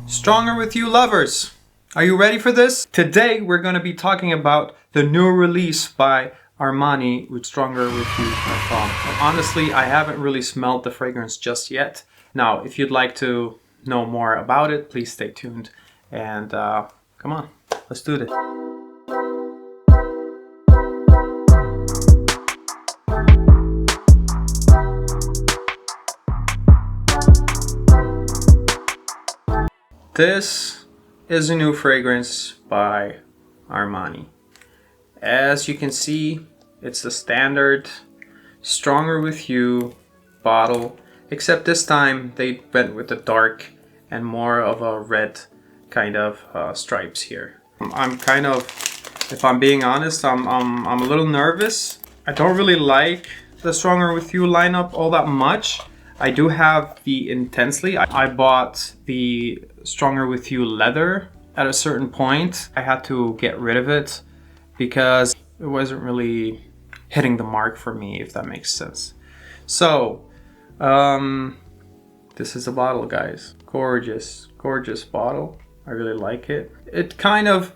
Stronger With You lovers, are you ready for this? Today we're going to be talking about the new release by Armani with Stronger With You Parfum. Honestly, I haven't really smelled the fragrance just yet. Now, if you'd like to know more about it, please stay tuned. And come on, let's do this. This is a new fragrance by Armani. As you can see, it's the standard Stronger With You bottle, except this time they went with the dark and more of a red kind of stripes here. I'm kind of, if I'm being honest, I'm a little nervous. I don't really like the Stronger With You lineup all that much. I do have the Intensely. I bought the Stronger With You leather at a certain point. I had to get rid of it because it wasn't really hitting the mark for me, if that makes sense. So, this is a bottle, guys. Gorgeous, gorgeous bottle. I really like it. It's kind of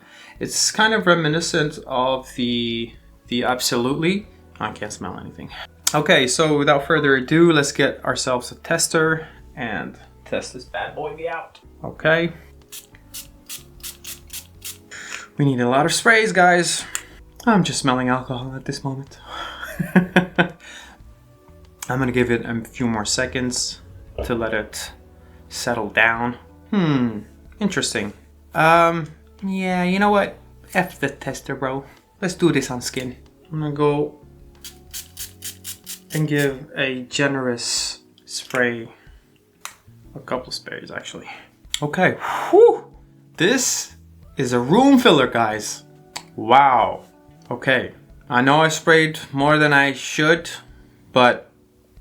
reminiscent of the Absolutely. I can't smell anything. Okay, so without further ado, let's get ourselves a tester and test this bad boy out. Okay. We need a lot of sprays, guys. I'm just smelling alcohol at this moment. I'm gonna give it a few more seconds to let it settle down. Interesting. Yeah, you know what? F the tester, bro. Let's do this on skin. I'm gonna go and give a generous spray. A couple of sprays, actually. Okay. Whew. This is a room filler, guys. Wow. Okay. I know I sprayed more than I should, but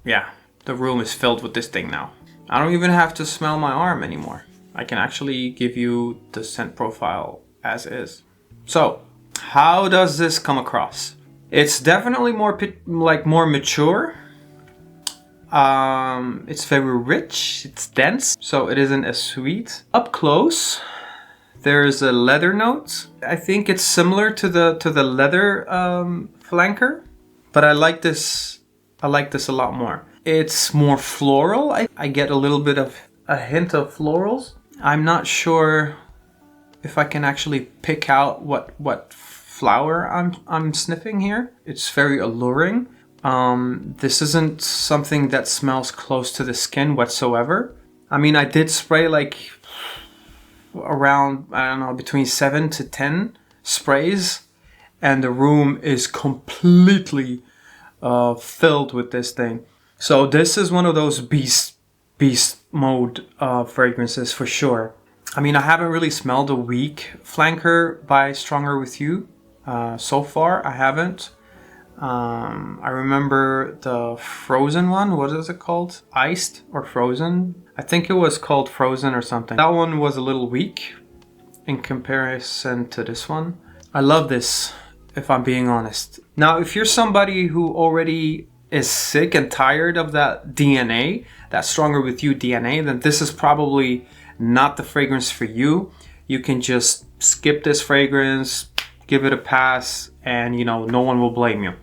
yeah, the room is filled with this thing now. I don't even have to smell my arm anymore. I can actually give you the scent profile as is. So, how does this come across? It's definitely more mature. It's very rich, it's dense, so it isn't as sweet. Up close, there's a leather note. I think it's similar to the leather flanker, but I like this a lot more. It's more floral. I get a little bit of a hint of florals. I'm not sure if I can actually pick out what flower I'm sniffing here. It's very alluring. This isn't something that smells close to the skin whatsoever. I mean, I did spray like around, I don't know, between 7 to 10 sprays, and the room is completely filled with this thing. So this is one of those beast mode fragrances for sure. I mean, I haven't really smelled a weak flanker by Stronger With You so far. I haven't. I remember the frozen one. What is it called? Iced or frozen? I think it was called frozen or something. That one was a little weak in comparison to this one. I love this, if I'm being honest. Now, if you're somebody who already is sick and tired of that DNA, that Stronger With You DNA, then this is probably not the fragrance for you. You can just skip this fragrance, give it a pass, and no one will blame you.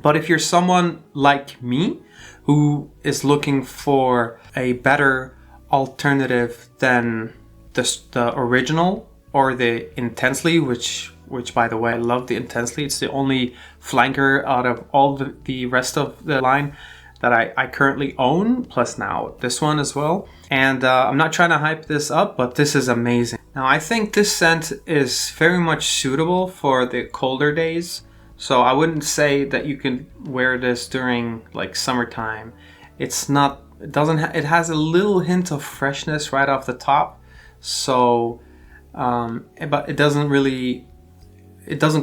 But if you're someone like me who is looking for a better alternative than the original or the Intensely, which by the way, I love the Intensely. It's the only flanker out of all the rest of the line that I currently own, plus now this one as well. And I'm not trying to hype this up, but this is amazing. Now, I think this scent is very much suitable for the colder days. So I wouldn't say that you can wear this during like summertime. It's not, it has a little hint of freshness right off the top. So, but it doesn't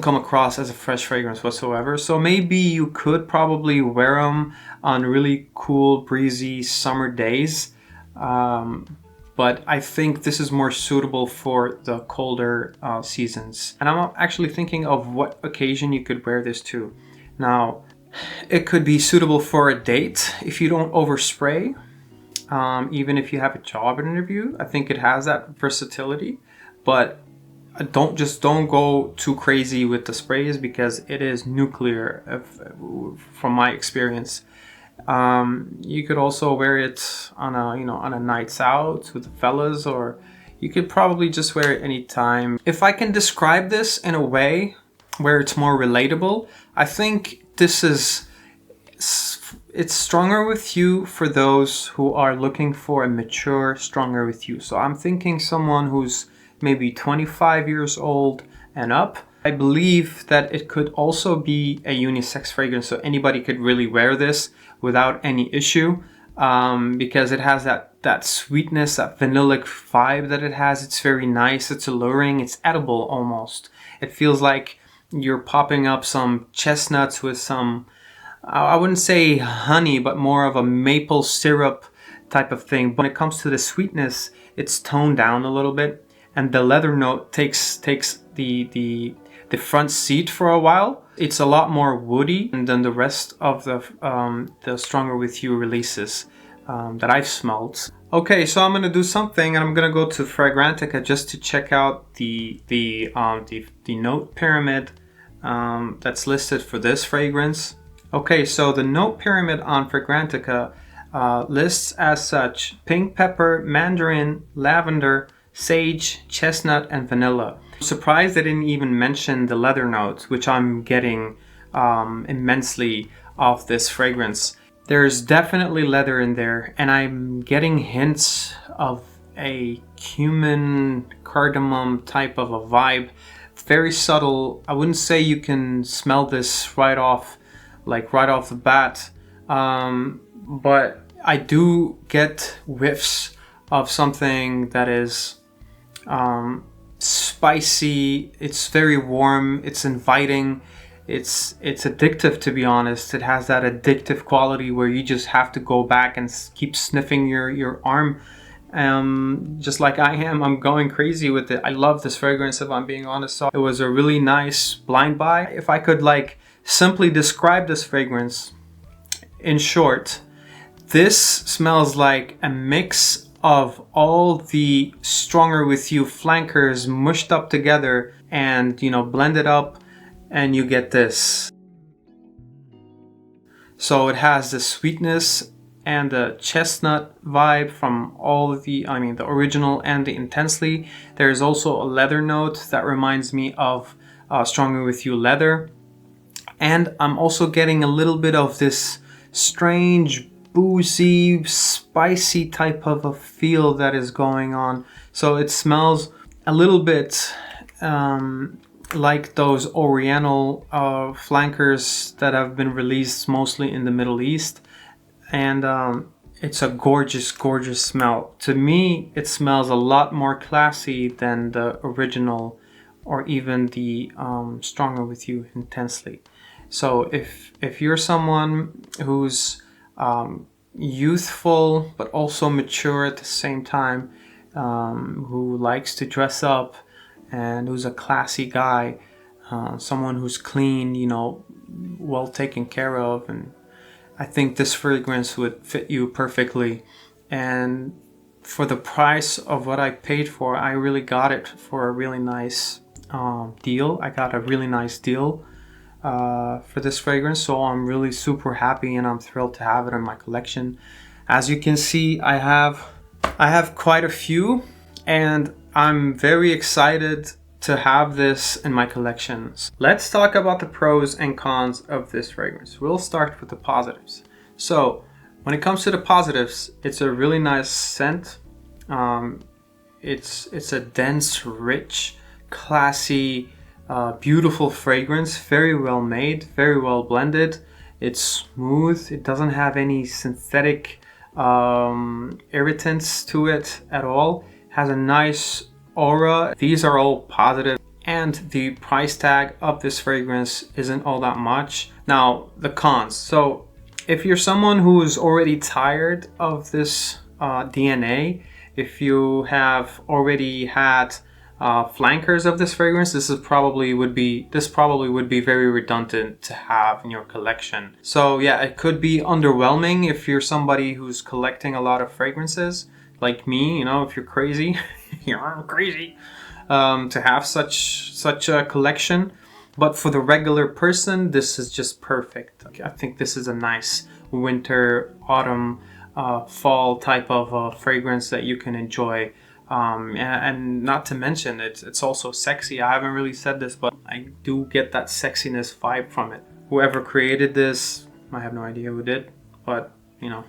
come across as a fresh fragrance whatsoever. So maybe you could probably wear them on really cool, breezy summer days. But I think this is more suitable for the colder seasons. And I'm actually thinking of what occasion you could wear this to. Now, it could be suitable for a date if you don't overspray. even if you have a job interview. I think it has that versatility, but don't go too crazy with the sprays because it is nuclear from my experience. You could also wear it on a nights out with the fellas, or you could probably just wear it anytime. If I can describe this in a way where it's more relatable, I think it's Stronger With You for those who are looking for a mature Stronger With You. So I'm thinking someone who's maybe 25 years old and up. I believe that it could also be a unisex fragrance, so anybody could really wear this without any issue, because it has that sweetness, that vanillic vibe that it has. It's very nice, it's alluring, it's edible almost. It feels like you're popping up some chestnuts with some, I wouldn't say honey, but more of a maple syrup type of thing. But when it comes to the sweetness, it's toned down a little bit, and the leather note takes the front seat for a while. It's a lot more woody than the rest of the Stronger With You releases that I've smelled. Okay, so I'm gonna do something, and I'm gonna go to Fragrantica just to check out the note pyramid that's listed for this fragrance. Okay, so the note pyramid on Fragrantica lists as such: pink pepper, mandarin, lavender, sage, chestnut, and vanilla. I'm surprised they didn't even mention the leather notes, which I'm getting immensely off this fragrance. There's definitely leather in there, and I'm getting hints of a cumin, cardamom type of a vibe. Very subtle. I wouldn't say you can smell this right off the bat, but I do get whiffs of something that is spicy. It's very warm, it's inviting, it's addictive, to be honest. It has that addictive quality where you just have to go back and keep sniffing your arm, just like I am. I'm going crazy with it. I love this fragrance, if I'm being honest. So it was a really nice blind buy. If I could simply describe this fragrance in short, this smells like a mix of all the Stronger With You flankers mushed up together and blended up, and you get this. So it has the sweetness and the chestnut vibe from all of the original and the intensely. There's also a leather note that reminds me of Stronger With You leather, and I'm also getting a little bit of this strange boozy, spicy type of a feel that is going on. So it smells a little bit like those oriental flankers that have been released mostly in the Middle East. And it's a gorgeous, gorgeous smell. To me, it smells a lot more classy than the original or even the Stronger With You intensely. So if you're someone who's youthful but also mature at the same time, who likes to dress up and who's a classy guy, someone who's clean, well taken care of, and I think this fragrance would fit you perfectly. And for the price of what I paid for, I really got it for a really nice deal. I got a really nice deal for this fragrance, so I'm really super happy and I'm thrilled to have it in my collection. As you can see, I have quite a few, and I'm very excited to have this in my collections. Let's talk about the pros and cons of this fragrance. We'll start with the positives. So when it comes to the positives, it's a really nice scent. It's a dense, rich, classy, beautiful fragrance, very well made, very well blended. It's smooth. It doesn't have any synthetic irritants to it at all. It has a nice aura. These are all positive, and the price tag of this fragrance isn't all that much. Now, the cons. So if you're someone who's already tired of this DNA, if you have already had flankers of this fragrance, this probably would be very redundant to have in your collection. So yeah, it could be underwhelming if you're somebody who's collecting a lot of fragrances, like me. You know, if you're crazy, you're crazy, to have such a collection. But for the regular person, this is just perfect. I think this is a nice winter, autumn, fall type of fragrance that you can enjoy. And not to mention, it's also sexy. I haven't really said this, but I do get that sexiness vibe from it. Whoever created this, I have no idea who did, but you know,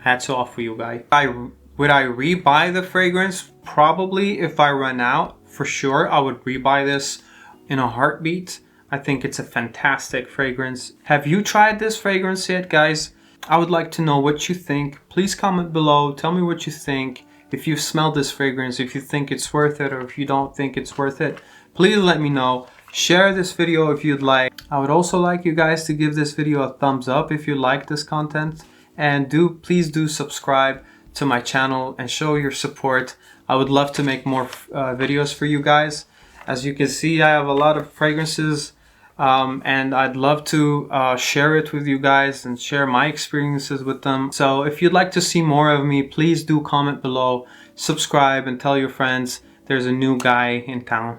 hats off for you guys. Would I rebuy the fragrance? Probably. If I run out, for sure, I would rebuy this in a heartbeat. I think it's a fantastic fragrance. Have you tried this fragrance yet, guys? I would like to know what you think. Please comment below. Tell me what you think. If you've smelled this fragrance, if you think it's worth it, or if you don't think it's worth it, please let me know. Share this video if you'd like. I would also like you guys to give this video a thumbs up if you like this content. And please do subscribe to my channel and show your support. I would love to make more videos for you guys. As you can see, I have a lot of fragrances. And I'd love to share it with you guys and share my experiences with them. So if you'd like to see more of me, please do comment below, subscribe, and tell your friends there's a new guy in town.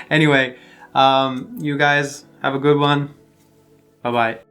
Anyway, you guys have a good one. Bye-bye.